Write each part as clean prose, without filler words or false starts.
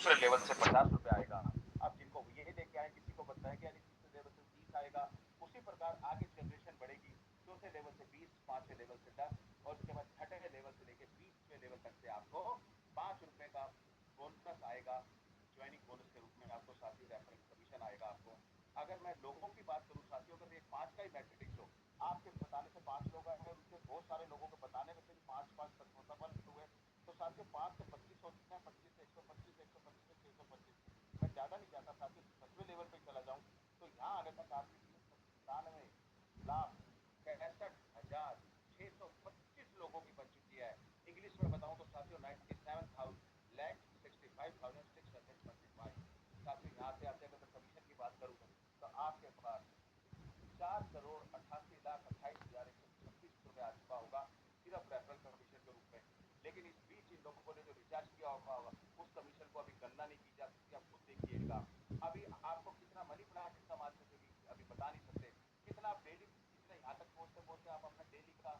दूसरे लेवल से 50 रुपए आएगा। अब जिनको ये लेके आए, किसी को बताया कि यानी तीसरे लेवल से 30 आएगा, उसी प्रकार आगे जनरेशन बढ़ेगी। चौथे लेवल से 20, पांचवें लेवल से 10, और उसके बाद छठे लेवल से लेके 20वें लेवल तक से आपको 5 रुपए का बोनस आएगा। ज्वाइनिंग बोनस के रूप में आपको साथियों रेफरल कमीशन आएगा आपको। अगर मैं लोगों की बात करूं साथियों, अगर एक 5 का ही मैट्रिक्स हो, आपके बताने से 5 लोग आए और उनके बहुत सारे लोगों के बताने में से भी 5 5 सफल हुए, तो साथियों 5 से 25 होते हैं, 25 से 125, 125 से 625। मैं ज्यादा नहीं चाहता साथियों 10वें लेवल पे चला जाऊं। तो यहाँ आने तक आपकी 97,97,625 लोगों की बन चुकी है। इंग्लिश में बताऊं तो साथियों 97,65,625। साथियों यहाँ से आते अगर मैं कमीशन की बात करूं तो आपके पास 4,88,28,126 रुपए आ चुका होगा सिर्फ रेफरल कमीशन के रूप में। लेकिन इस बीच इन लोगों ने जो रिचार्ज किया होगा उस कमीशन को अभी गणना नहीं की जा सकती। आप खुद देखिएगा, अभी आपको कितना मनी प्लांट इनकम आ चुकेगी अभी बता नहीं सकते। कितना आप डेली, कितना यहाँ तक पहुंचते पहुंचते आप अपना डेली का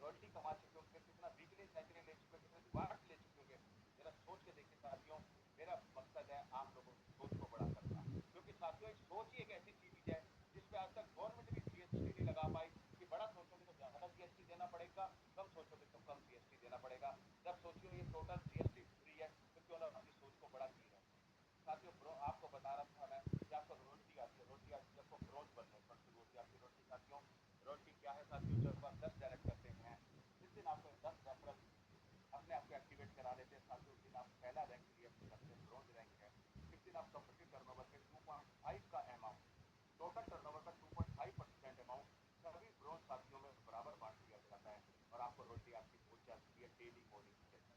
रॉयल्टी कमा चुके होंगे, कितना वीकली सैलरी ले चुके होंगे, कितना रिवार्ड ले चुके होंगे। जरा सोच के देखिए साथियों। मेरा मकसद है आप लोगों की सोच को बड़ा करना, क्योंकि साथियों एक सोच ही एक ऐसी चीज है जिसपे आज तक गवर्नमेंट भी जीएसटी नहीं लगा पाई। कि बड़ा सोचोगे तो ज्यादा जीएसटी देना पड़ेगा, कम सोचोगे तो कम जीएसटी देना पड़ेगा। जब सोचियो ये टोटल जीएसटी फ्री है तो क्यों ना अपनी सोच को बड़ा किए रहते हैं। साथियों आपको बता रहा था मैं कि आपको रोटी आती है, रोटी आती है आपको ब्रोंज बनने पर शुरू होती है आपकी रोटी साथियों। रोटी क्या है साथियों, जब आप 10 डायरेक्ट करते हैं, जिस दिन आपको 10 रेफरल अपने आप को एक्टिवेट करा लेते हैं साथियों, उस दिन आप पहला रैंक क्लियर करते हैं, ब्रोंज रैंक है। इस दिन आप कंपनी टर्नओवर के 2.5 का अमाउंट, टोटल टर्नओवर का 2.5% अमाउंट सभी ब्रोंज साथियों में बराबर बांट दिया जाता है, और आपको रोटी आपकी पहुंच जाती है डेली मॉर्निंग के अंदर।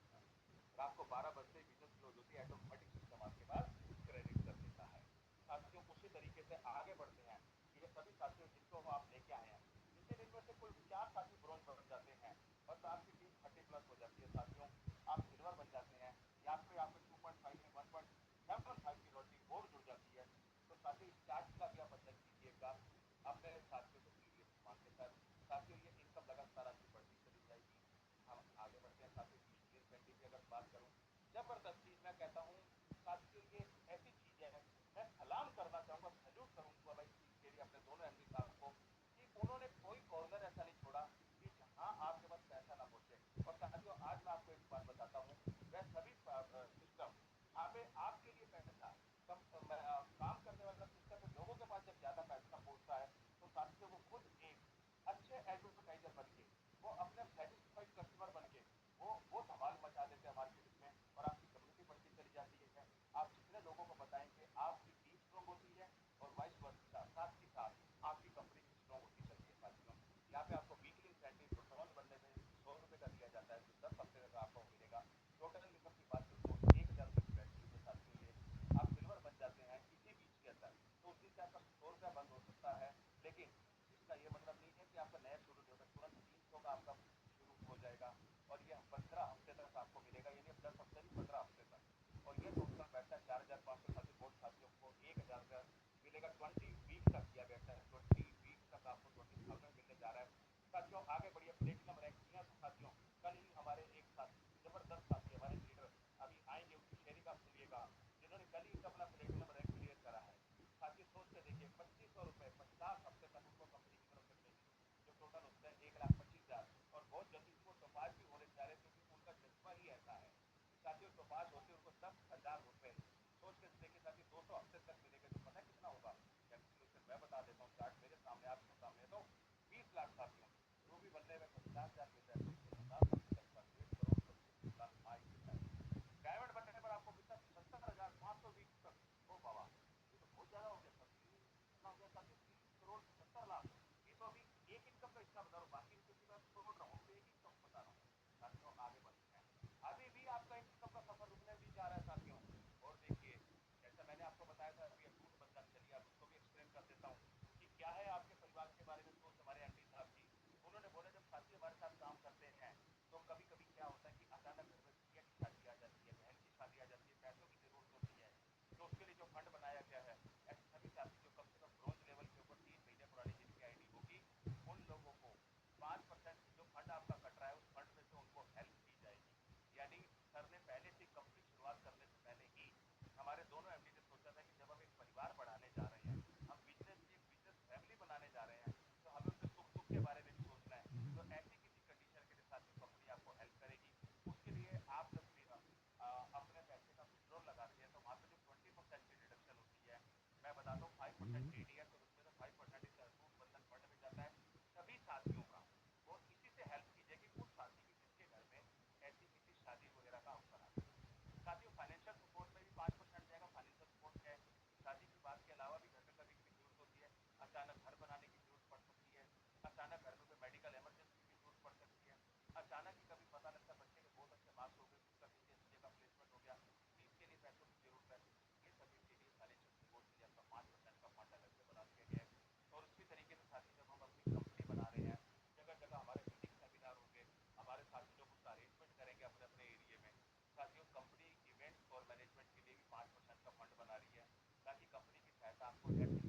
और आपको 12 बजते ही बिजनेस क्लोज होती है, ऑटोमेटिक सिस्टम आपके पास क्रेडिट कर देता है। साथियों उसी तरीके से आगे बढ़ते हैं। ये सभी साथियों जिनको आप लेके आए हैं, जिस दिन इनमें से कुल 4 साथी ब्रोंज बन जाते हैं, बस आपकी टीम 30+ हो जाती है साथियों। आप सिल्वर बन जाते हैं, या फिर आपके 2.5 या 1.75 की रोटी और जुड़ जाती है। तो साथियों इस चार्ट का भी आप अध्ययन कीजिएगा अपने साथियों को पीडीएफ मान के साथ। साथियों ये इनकम लगातार आपकी बढ़ती चली जाएगी। हम आगे बढ़ते हैं साथियों। वीकली इंसेंटिव की अगर बात करूं, जबरदस्त चीज मैं कहता हूं साथियों, ये ऐसी चीज है, मैं सलाम करना चाहूंगा, सैल्यूट करूंगा भाई इस चीज के लिए अपने दोनों एमडी साहब को, कि उन्होंने कोई कॉर्नर ऐसा नहीं छोड़ा कि जहां आपके पास पैसा ना पहुंचे। और साथियों आज मैं आपको एक बात बताता हूं, वह सभी सिस्टम जहां पे आपके लिए पैसा काम करने वाला सिस्टम में लोगों के पास जब ज्यादा पैसा पहुंचता है, तो साथियों वो खुद एक अच्छे एडवर्टाइजर बन के, वो अपने सेटिस्फाइड कस्टमर बन के वो धमाल मचा देते हैं मार्केट में, और आपकी कम्युनिटी बढ़ती चली जाती है। आप जितने लोगों को बताएंगे आपकी टीम स्ट्रॉन्ग होती है, और वाइस वर्सा साथ ही साथ आपकी कंपनी भी स्ट्रॉन्ग होती चलती है साथियों। यहाँ पे आपको वीकली इंसेंटिव ब्रोंज बनने में 100 रुपए का दिया जाता है, जो 10 हफ्ते का आपको मिलेगा। टोटल इनकम की बात करूँ तो 1,000 रुपए की बैठती है साथियों। ये आप सिल्वर बन जाते हैं इसी बीच के अंदर, तो उस दिन से आपका 100 रुपया बंद हो सकता है। लेकिन इसका ये मतलब नहीं है कि आपका नया शुरू नहीं होगा, तुरंत 300 का आपका शुरू हो जाएगा, और ये 15 हफ्ते तक आपको मिलेगा, यानी 10 हफ्ते नहीं 15 हफ्ते तक। और ये टोटल बैठता है 4,500 साथी, बहुत साथियों को 1,000 रुपया मिलेगा। 20 वीक तक किया बैठता है, 20 वीक तक आपको 20,000 मिलने जा रहा है साथियों। आगे बढ़िए, प्लेटिनम रैंक किया साथियों। कल ही हमारे एक साथी, जबरदस्त साथी, हमारे लीडर अभी आएंगे, उनकी शेयरिंग आप सुनिएगा, जिन्होंने कल ही अपना प्लेटिनम रैंक क्लियर करा है। साथियों सोच के देखिए, 2500 रुपए 50 हफ्ते तक उनको कंपनी की तरफ से मिलेंगे, जो टोटल होता है 1,25,000। और बहुत जल्दी वो टोपाज भी होने जा रहे हैं, क्योंकि उनका जज्बा ही ऐसा है कि साथियों टोपाज होते उनको 10,000 रुपए सोच के देखिए साथियों 200 हफ्ते तक मिलेगा, तो पता है कितना होगा कैलकुलेशन मैं बता देता हूँ। चार्ट मेरे सामने आपके सामने, तो 20 लाख साथियों, रूबी बनने में 50,000 मिल रहा है, तो 50 हफ्ते तक का 1,00,00,000 25 लाख आ ही मिलता है। डायमंड बनने पर आपको मिलता है 75,500 वीक तक। ओ बाबा, ये तो बहुत ज्यादा हो गया साथियों। ये कितना हो गया साथियों, 3,75,00,000। ये तो अभी एक इनकम का हिस्सा बता रहा हूँ, बाकी इनकम की बात छोड़ रहा हूँ, तो एक इनकम बता रहा हूँ साथियों। आगे बढ़ते हैं, अभी भी आपका इनकम का सफर रुकने नहीं जा परसेंट टीडीएस और उसमें से 5% इस अटूट बंधन फंड में जाता है सभी साथियों का। और इसी से हेल्प कीजिए कि उस साथी की जिसके घर में ऐसी किसी शादी वगैरह का अवसर आता है। साथियों, फाइनेंशियल सपोर्ट में भी 5% जाएगा। फाइनेंशियल सपोर्ट क्या है? शादी की बात के अलावा भी घर में कभी कभी जरूरत होती है, अचानक घर बनाने की जरूरत पड़ सकती है, अचानक घर में कोई मेडिकल इमरजेंसी की जरूरत पड़ सकती है, अचानक ही कभी पता लगता है बच्चे के बहुत अच्छे मार्क्स हो गए, उसका किसी अच्छी जगह प्लेसमेंट हो गया, फीस के लिए पैसों की जरूरत है। ये सभी के लिए फाइनेंशियल सपोर्ट के लिए आपका 5% का फंड अलग से बना दिया गया है। और उसी तरीके से साथी, जब हम अपनी कंपनी बना रहे हैं, जगह जगह हमारे मीटिंग सेमिनार होंगे, हमारे साथी लोग उसका अरेंजमेंट करेंगे अपने अपने एरिया में। साथियों, कंपनी इवेंट्स और मैनेजमेंट के लिए भी 5% का फंड बना रही है, ताकि कंपनी की सहायता आपको ऐसी